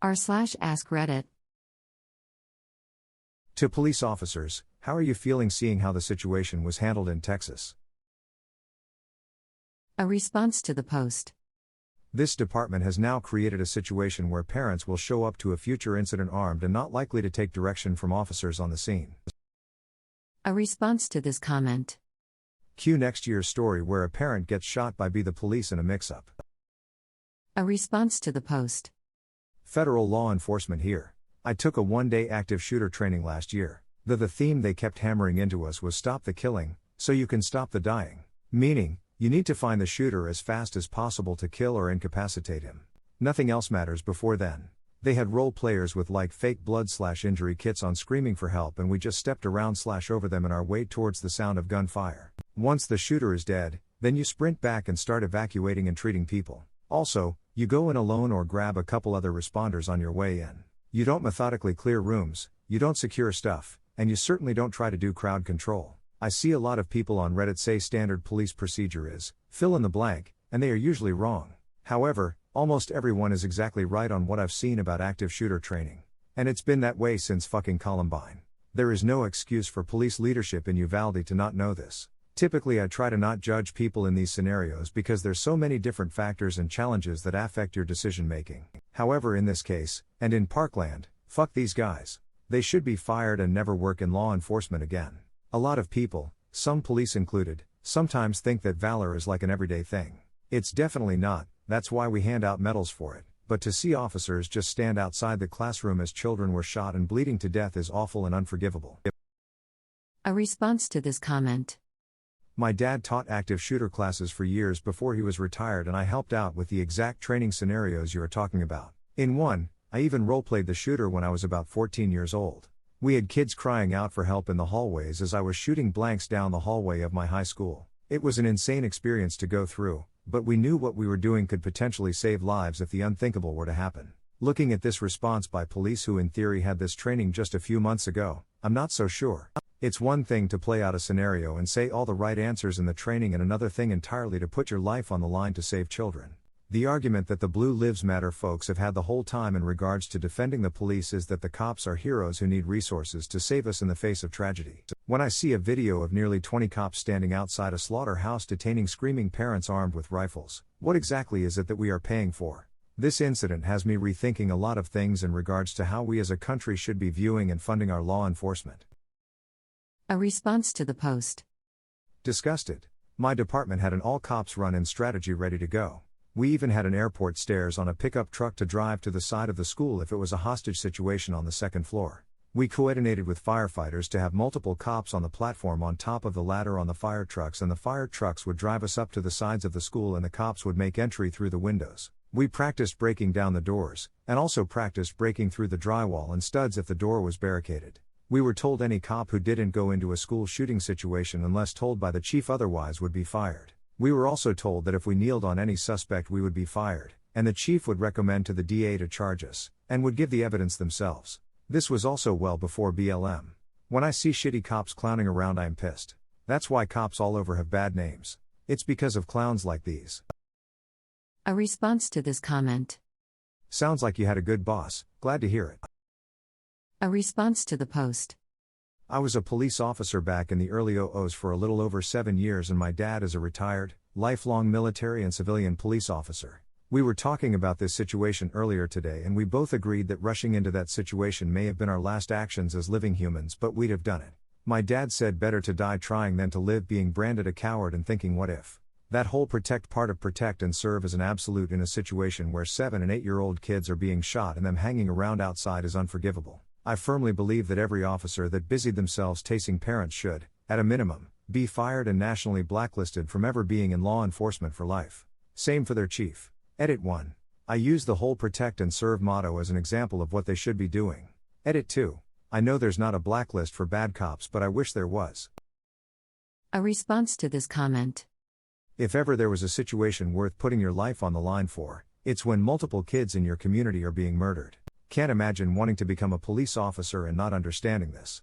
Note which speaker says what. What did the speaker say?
Speaker 1: r/AskReddit.
Speaker 2: To police officers, how are you feeling seeing how the situation was handled in Texas?
Speaker 1: A response to the post.
Speaker 2: This department has now created a situation where parents will show up to a future incident armed and not likely to take direction from officers on the scene.
Speaker 1: A response to this comment.
Speaker 2: Cue next year's story where a parent gets shot by the police in a mix-up.
Speaker 1: A response to the post.
Speaker 2: Federal law enforcement here. I took a one-day active shooter training last year. The theme they kept hammering into us was stop the killing, so you can stop the dying. Meaning, you need to find the shooter as fast as possible to kill or incapacitate him. Nothing else matters before then. They had role players with fake blood/injury kits on screaming for help, and we just stepped around/over them in our way towards the sound of gunfire. Once the shooter is dead, then you sprint back and start evacuating and treating people. Also, you go in alone or grab a couple other responders on your way in. You don't methodically clear rooms, you don't secure stuff, and you certainly don't try to do crowd control. I see a lot of people on Reddit say standard police procedure is, fill in the blank, and they are usually wrong. However, almost everyone is exactly right on what I've seen about active shooter training. And it's been that way since fucking Columbine. There is no excuse for police leadership in Uvalde to not know this. Typically I try to not judge people in these scenarios because there's so many different factors and challenges that affect your decision making. However, in this case, and in Parkland, fuck these guys. They should be fired and never work in law enforcement again. A lot of people, some police included, sometimes think that valor is like an everyday thing. It's definitely not, that's why we hand out medals for it. But to see officers just stand outside the classroom as children were shot and bleeding to death is awful and unforgivable.
Speaker 1: A response to this comment.
Speaker 2: My dad taught active shooter classes for years before he was retired, and I helped out with the exact training scenarios you are talking about. In one, I even roleplayed the shooter when I was about 14 years old. We had kids crying out for help in the hallways as I was shooting blanks down the hallway of my high school. It was an insane experience to go through, but we knew what we were doing could potentially save lives if the unthinkable were to happen. Looking at this response by police who in theory had this training just a few months ago, I'm not so sure. It's one thing to play out a scenario and say all the right answers in the training, and another thing entirely to put your life on the line to save children. The argument that the Blue Lives Matter folks have had the whole time in regards to defending the police is that the cops are heroes who need resources to save us in the face of tragedy. When I see a video of nearly 20 cops standing outside a slaughterhouse detaining screaming parents armed with rifles, what exactly is it that we are paying for? This incident has me rethinking a lot of things in regards to how we as a country should be viewing and funding our law enforcement.
Speaker 1: A response to the post.
Speaker 2: Disgusted. My department had an all-cops run-in strategy ready to go. We even had an airport stairs on a pickup truck to drive to the side of the school if it was a hostage situation on the second floor. We coordinated with firefighters to have multiple cops on the platform on top of the ladder on the fire trucks, and the fire trucks would drive us up to the sides of the school and the cops would make entry through the windows. We practiced breaking down the doors, and also practiced breaking through the drywall and studs if the door was barricaded. We were told any cop who didn't go into a school shooting situation unless told by the chief otherwise would be fired. We were also told that if we kneeled on any suspect we would be fired, and the chief would recommend to the DA to charge us, and would give the evidence themselves. This was also well before BLM. When I see shitty cops clowning around, I am pissed. That's why cops all over have bad names. It's because of clowns like these.
Speaker 1: A response to this comment.
Speaker 2: Sounds like you had a good boss, glad to hear it.
Speaker 1: A response to the post.
Speaker 2: I was a police officer back in the early 00s for a little over 7 years, and my dad is a retired, lifelong military and civilian police officer. We were talking about this situation earlier today, and we both agreed that rushing into that situation may have been our last actions as living humans, but we'd have done it. My dad said better to die trying than to live being branded a coward and thinking what if. That whole protect part of protect and serve is an absolute in a situation where 7 and 8-year-old kids are being shot and them hanging around outside is unforgivable. I firmly believe that every officer that busied themselves tasing parents should, at a minimum, be fired and nationally blacklisted from ever being in law enforcement for life. Same for their chief. Edit 1. I use the whole protect and serve motto as an example of what they should be doing. Edit 2. I know there's not a blacklist for bad cops, but I wish there was.
Speaker 1: A response to this comment.
Speaker 2: If ever there was a situation worth putting your life on the line for, it's when multiple kids in your community are being murdered. Can't imagine wanting to become a police officer and not understanding this.